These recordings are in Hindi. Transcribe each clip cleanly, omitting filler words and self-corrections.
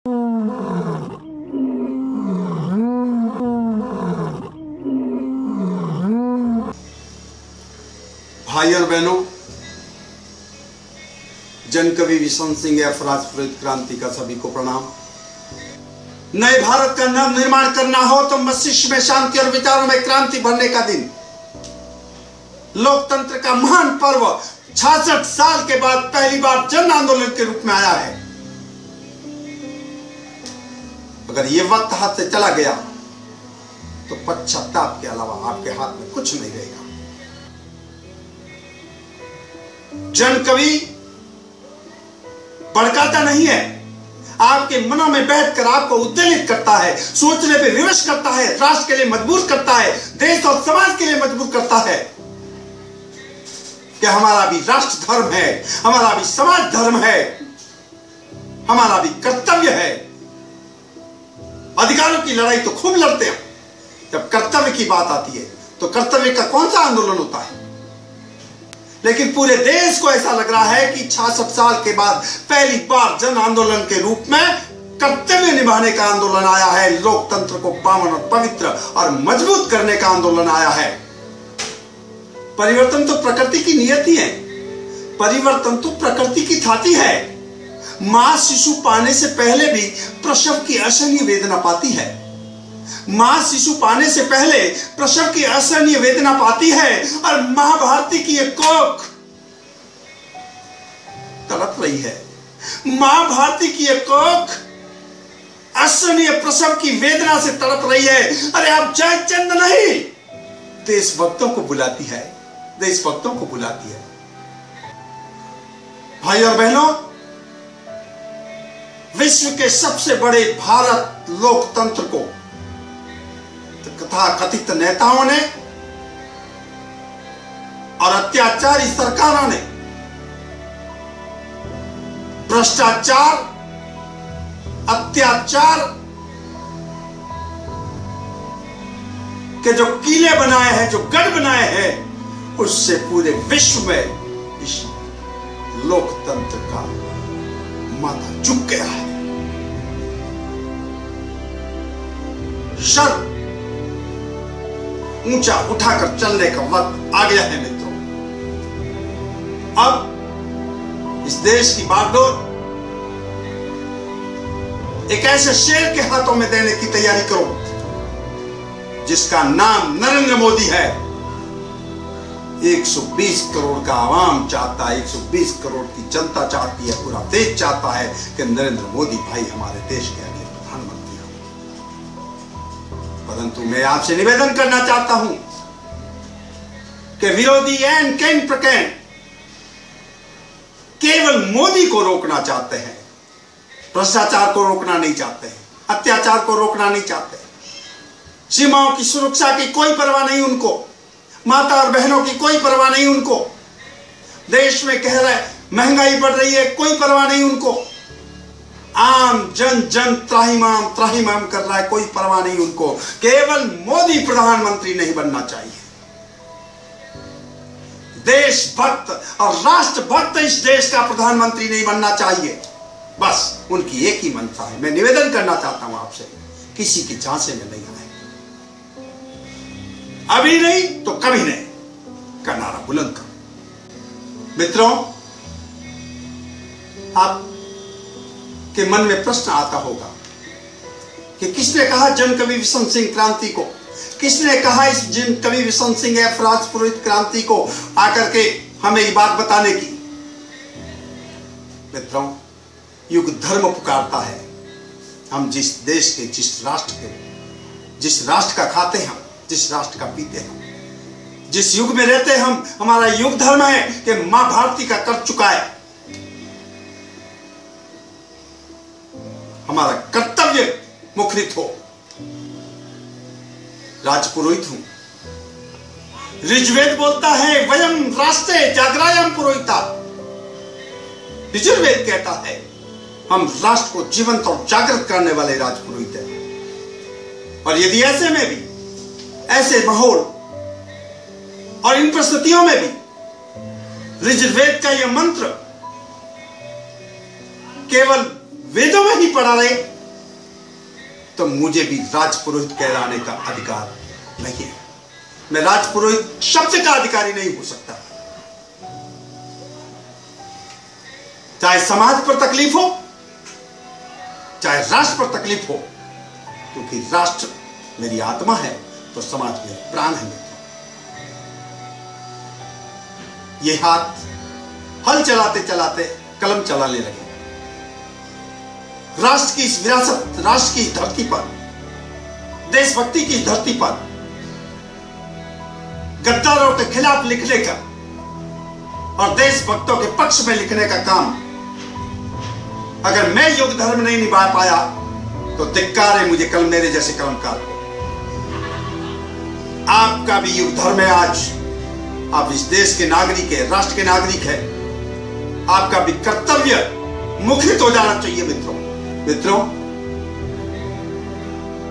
भाई और बहनों, जन कवि विशन सिंह ऐफराज प्रेरित क्रांति का सभी को प्रणाम। नए भारत का नव निर्माण करना हो तो मस्तिष्क में शांति और विचारों में क्रांति भरने का दिन, लोकतंत्र का महान पर्व 66 साल के बाद पहली बार जन आंदोलन के रूप में आया है। अगर यह वक्त हाथ से चला गया तो पश्चाताप के अलावा आपके हाथ में कुछ नहीं रहेगा। जन कवि भड़काता नहीं है, आपके मनों में बैठकर आपको उद्वेलित करता है, सोचने पे विवश करता है, राष्ट्र के लिए मजबूर करता है, देश और समाज के लिए मजबूर करता है कि हमारा भी राष्ट्र धर्म है, हमारा भी समाज धर्म है, हमारा भी कर्तव्य है। अधिकारों की लड़ाई तो खूब लड़ते हैं, जब कर्तव्य की बात आती है तो कर्तव्य का कौन सा आंदोलन होता है। लेकिन पूरे देश को ऐसा लग रहा है कि 66 साल के बाद पहली बार जन आंदोलन के रूप में कर्तव्य निभाने का आंदोलन आया है, लोकतंत्र को पावन और पवित्र और मजबूत करने का आंदोलन आया है। परिवर्तन तो प्रकृति की नियति है, परिवर्तन तो प्रकृति की थाती है। मां शिशु पाने से पहले भी प्रसव की असहनीय वेदना पाती है, मां शिशु पाने से पहले प्रसव की असहनीय वेदना पाती है और महाभारती की एक कोख तड़प रही है। महाभारती की एक कोख असहनीय प्रसव की वेदना से तड़प रही है। अरे आप जयचंद नहीं, देशभक्तों को बुलाती है, देशभक्तों को बुलाती है। भाई और बहनों, विश्व के सबसे बड़े भारत लोकतंत्र को तथा कथित नेताओं ने और अत्याचारी सरकारों ने भ्रष्टाचार, अत्याचार के जो किले बनाए हैं, जो गढ़ बनाए हैं, उससे पूरे विश्व में इस लोकतंत्र का माथा झुक गया है। सर ऊंचा उठाकर चलने का वक्त आ गया है मित्रों। अब इस देश की बागडोर एक ऐसे शेर के हाथों में देने की तैयारी करो जिसका नाम नरेंद्र मोदी है। 120 करोड़ का आवाम चाहता है, 120 करोड़ की जनता चाहती है, पूरा देश चाहता है कि नरेंद्र मोदी भाई हमारे देश के अगले प्रधानमंत्री हो। परंतु मैं आपसे निवेदन करना चाहता हूं कि विरोधी एन कैन प्रकैन केवल मोदी को रोकना चाहते हैं, भ्रष्टाचार को रोकना नहीं चाहते हैं, अत्याचार को रोकना नहीं चाहते, सीमाओं की सुरक्षा की कोई परवाह नहीं उनको, माता और बहनों की कोई परवाह नहीं उनको, देश में कह रहे महंगाई बढ़ रही है, कोई परवाह नहीं उनको, आम जन जन त्राहिमाम त्राहिमाम कर रहा है, कोई परवाह नहीं उनको। केवल मोदी प्रधानमंत्री नहीं बनना चाहिए। देशभक्त और राष्ट्रभक्त इस देश का प्रधानमंत्री नहीं बनना चाहिए। बस उनकी एक ही मंशा है। मैं निवेदन करना चाहता हूं आपसे, किसी की झांसे में नहीं आए, अभी नहीं तो कभी नहीं का नारा बुलंद करो। मित्रों, आप के मन में प्रश्न आता होगा कि किसने कहा जन कवि विशन सिंह क्रांति को, किसने कहा इस जन कवि विशन सिंह ऐफराज प्रेरित क्रांति को आकर के हमें ये बात बताने की। मित्रों, युग धर्म पुकारता है। हम जिस देश के, जिस राष्ट्र का खाते हैं, जिस राष्ट्र का पीते हैं, जिस युग में रहते हैं हम, हमारा युग धर्म है कि मां भारती का कर चुका है। हमारा कर्तव्य मुखरित हो। राजपुरोहित हूं, ऋग्वेद बोलता है वयम राष्ट्रे जागरायम पुरोहिता। ऋग्वेद कहता है हम राष्ट्र को जीवंत और जागृत करने वाले राजपुरोहित हैं। और यदि ऐसे में भी, ऐसे माहौल और इन परिस्थितियों में भी ऋग्वेद का यह मंत्र केवल वेदों में ही पढ़ा रहे तो मुझे भी राजपुरोहित कहलाने का अधिकार नहीं है। मैं राजपुरोहित शब्द का अधिकारी नहीं हो सकता। चाहे समाज पर तकलीफ हो, चाहे राष्ट्र पर तकलीफ हो, क्योंकि राष्ट्र मेरी आत्मा है तो समाज मेरे प्राण है। ये हाथ हल चलाते चलाते कलम चलाने लगे। राष्ट्र की इस विरासत, राष्ट्र की इस धरती पर, देशभक्ति की इस धरती पर गद्दारों के खिलाफ लिखने का और देशभक्तों के पक्ष में लिखने का काम अगर मैं युग धर्म नहीं निभा पाया तो धिक्कार है मुझे, कल मेरे जैसे कलमकार को। आपका भी युग धर्म है। आज आप इस देश के नागरिक है, राष्ट्र के नागरिक है। आपका भी कर्तव्य मुखरित हो जाना चाहिए। मित्रों,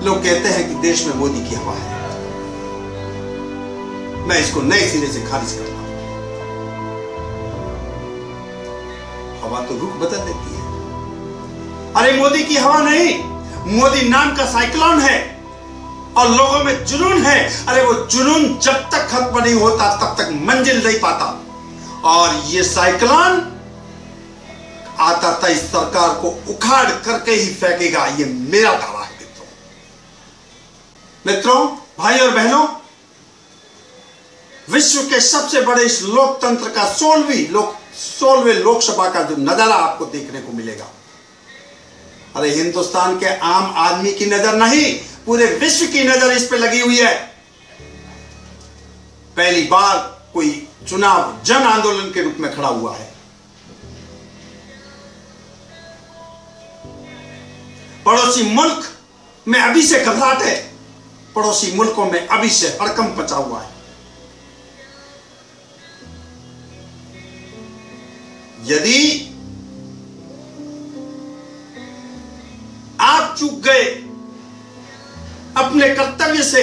लोग कहते हैं कि देश में मोदी की हवा है। मैं इसको नए सिरे से खारिज करता हूं। हवा तो रुख बदल देती है। अरे मोदी की हवा नहीं, मोदी नाम का साइक्लोन है और लोगों में जुनून है। अरे वो जुनून जब तक खत्म नहीं होता तब तक मंजिल नहीं पाता। और ये साइक्लोन आता था इस सरकार को उखाड़ करके ही फेंकेगा, ये मेरा दावा है। मित्रों, भाई और बहनों, विश्व के सबसे बड़े इस लोकतंत्र का 16वें लोकसभा का जो नजारा आपको देखने को मिलेगा, अरे हिंदुस्तान के आम आदमी की नजर नहीं, पूरे विश्व की नजर इस पे लगी हुई है। पहली बार कोई चुनाव जन आंदोलन के रूप में खड़ा हुआ है। पड़ोसी मुल्क में अभी से घबराहट है, पड़ोसी मुल्कों में अभी से हड़कंप मचा हुआ है। यदि आप चूक गए अपने कर्तव्य से,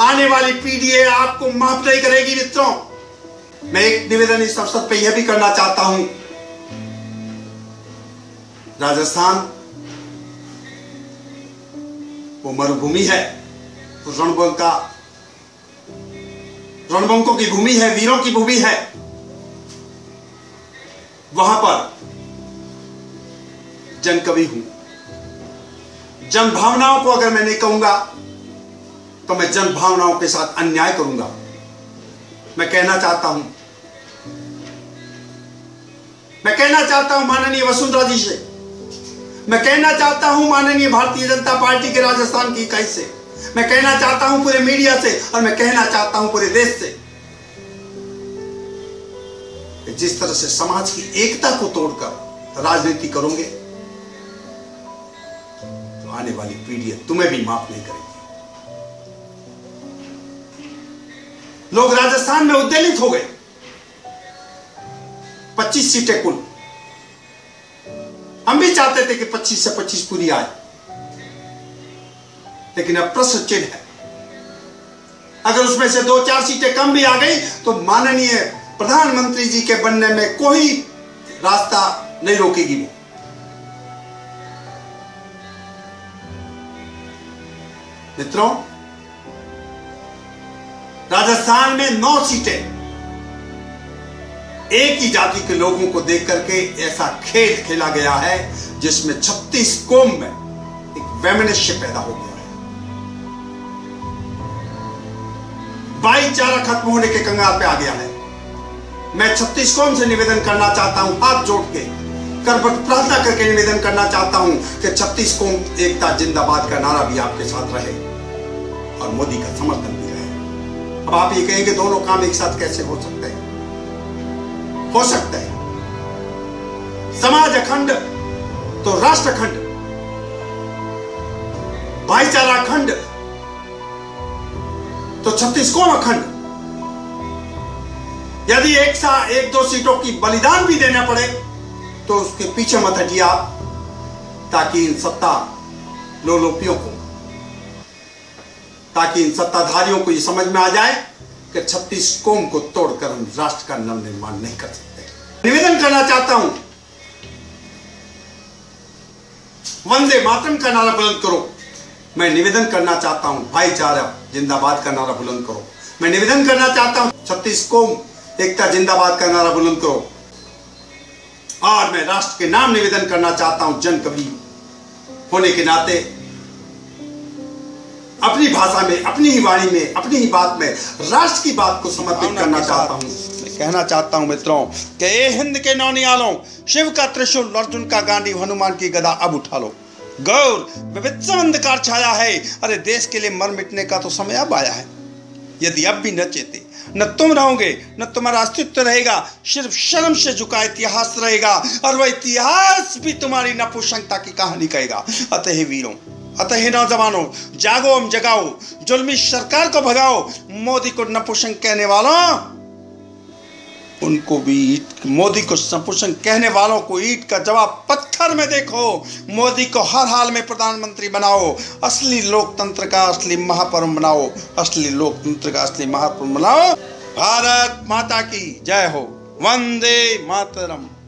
आने वाली पीढ़ी आपको माफ नहीं करेगी। मित्रों, मैं एक निवेदन इस अवसर पर यह भी करना चाहता हूं। राजस्थान वो मरुभूमि है, रणबंकों की भूमि है, वीरों की भूमि है। वहां पर जन कवि हूं। जन भावनाओं को अगर मैं नहीं कहूंगा तो मैं जन भावनाओं के साथ अन्याय करूंगा। मैं कहना चाहता हूं माननीय वसुंधरा जी से, मैं कहना चाहता हूं माननीय भारतीय जनता पार्टी के राजस्थान की इकाई से, मैं कहना चाहता हूं पूरे मीडिया से, और मैं कहना चाहता हूं पूरे देश से, जिस तरह से समाज की एकता को तोड़कर राजनीति करोगे तो आने वाली पीढ़ी तुम्हें भी माफ नहीं करेगी। लोग राजस्थान में उद्वेलित हो गए। 25 सीटें कुल, हम भी चाहते थे कि 25 से 25 पूरी आए, लेकिन अब प्रश्न चिन्ह है। अगर उसमें से 2-4 सीटें कम भी आ गई तो माननीय प्रधानमंत्री जी के बनने में कोई रास्ता नहीं रोकेगी वो। मित्रों, राजस्थान में 9 सीटें एक ही जाति के लोगों को देख करके ऐसा खेल खेला गया है जिसमें 36 कौम में एक वैमनस्य पैदा हो गया है। भाईचारा खत्म होने के कगार पे आ गया है। मैं 36 कौम से निवेदन करना चाहता हूं, हाथ जोड़ के करबद्ध प्रार्थना करके निवेदन करना चाहता हूं कि 36 कौम एकता जिंदाबाद का नारा भी आपके साथ रहे और मोदी का समर्थन भी रहे। अब आप ये कहेंगे दोनों काम एक साथ कैसे हो सकते हैं? हो सकता है। समाज अखंड तो राष्ट्र अखंड, भाईचारा अखंड तो 36 कौम अखंड। यदि 1-2 सीटों की बलिदान भी देना पड़े तो उसके पीछे मत हटिए आप, ताकि इन सत्ता लोलोपियों को, ताकि इन सत्ताधारियों को यह समझ में आ जाए कि 36 कौम को तोड़कर हम राष्ट्र का नवनिर्माण नहीं कर सकते। निवेदन करना चाहता हूं, वंदे मातरम का नारा बुलंद करो, मैं निवेदन करना चाहता हूं, भाईचारा जिंदाबाद का नारा बुलंद करो। मैं निवेदन करना चाहता हूं, 36 कौम एकता जिंदाबाद का नारा बुलंद करो। और मैं राष्ट्र के नाम निवेदन करना चाहता हूं, जन कवि होने के नाते अपनी भाषा में, अपनी ही वाणी में, अपनी ही बात में राष्ट्र की बात को समर्पित करना चाहता हूं। मैं कहना चाहता हूं मित्रों कि ए हिंद के नौनियालों, शिव का त्रिशूल, अर्जुन का गांडी, हनुमान की गदा अब उठा लो। गौर विविधता अंधकार छाया है, अरे देश के लिए मर मिटने का तो समय अब आया है। यदि अब भी न चेते, न तुम रहोगे, न तुम्हारा अस्तित्व रहेगा, सिर्फ शर्म से झुका इतिहास रहेगा, और वह इतिहास भी तुम्हारी नपुंसकता की कहानी कहेगा। अतः वीरों, अतः नौजवानों, जागो हम जगाओ, जुल्मी सरकार को भगाओ, मोदी को नपुंसक कहने वालों उनको भी ईट, मोदी को नपुंसक कहने वालों को ईट का जवाब पत्थर में देखो। मोदी को हर हाल में प्रधानमंत्री बनाओ, असली लोकतंत्र का असली महापर्व बनाओ, असली लोकतंत्र का असली महापर्व बनाओ। भारत माता की जय हो। वंदे मातरम।